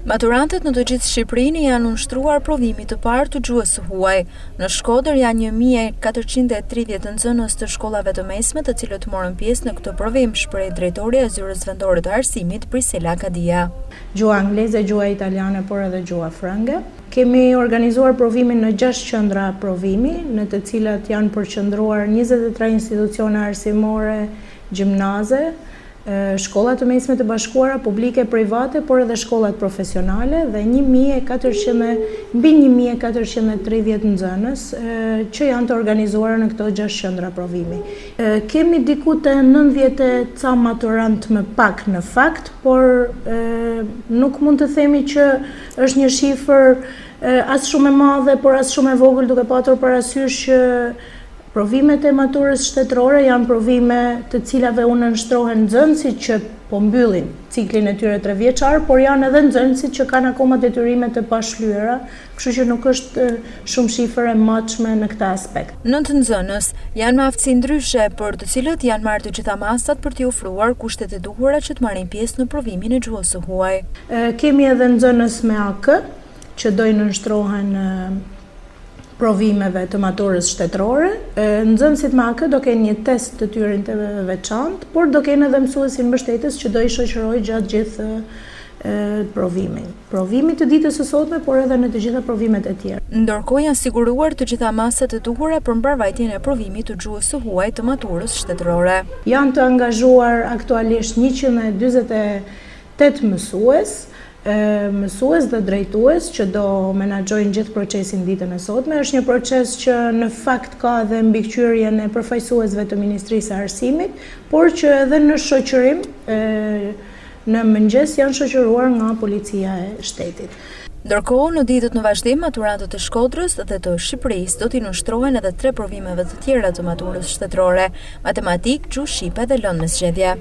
Maturantët në të gjithë Shqipërinë janë unshtruar provimit të parë të gjuhës së huaj. Në Shkodër janë 1430 nxënës të shkollave të mesme të cilët morën pjesë në këtë provim, shpreh drejtoria e zyrës vendore të arsimit Priscilla Kadia. Gjuha angleze, gjuha italiane, por edhe gjuha frënge. Kemi organizuar provimin në 6 qendra provimi, në të cilat janë përqendruar 23 institucione arsimore, gjimnaze, shkollat të mesme të bashkuara, publike, private, por edhe shkollat profesionale dhe mbi 1430 nxënës që janë të organizuara në këto 6 qendra provimi. Kemi diku të 90 ca maturant më pak në fakt, por nuk mund të themi që është një shifër as shumë e madhe, por as shumë e vogël, duke patur parasysh që provimet e maturës shtetërore janë provime të cilave u nënshtrohen nxënësit që po mbyllin ciklin e tyre 3 vjeçar, por janë edhe nxënësit që kanë akoma detyrime të pashlyera, kështu që nuk është shumë shifër e matshme në këtë aspekt. 9 nxënës janë me aftësi ndryshe, për të cilët janë marrë të gjitha masat për t'i ofruar kushtet e duhura që të marrin pjesë në provimin e gjuhës së huaj. Kemi edhe nxënës me AK, që do i nënshtrohen provimeve të maturës shtetërore. Nxënësit me AK do kenë një test të tyre të veçantë, por do kenë edhe mësuesin mbështetës që do i shoqërojë gjatë gjithë provimin. Provimi të ditës së sotme, por edhe në të gjitha provimet e tjera. Ndërkohë janë siguruar të gjitha masat e duhura për mbarvajtjen e provimit të gjuhës së huaj të maturës shtetërore. Janë të angazhuar aktualisht 128 mësues dhe drejtues që do menaxhojnë gjithë procesin ditën e sotme. Është një proces që në fakt ka edhe mbikëqyrjen e përfaqësuesve të Ministrisë së Arsimit, por që edhe në shoqërim në mëngjes janë shoqëruar nga Policia e Shtetit. Ndërkohë, në ditët në vazhdim, maturantët e Shkodrës dhe të Shqipërisë do t'i nënshtrohen edhe 3 provimeve të tjera të maturës shtetërore: matematikë, gjuhë shqipe dhe lëndë me zgjedhje.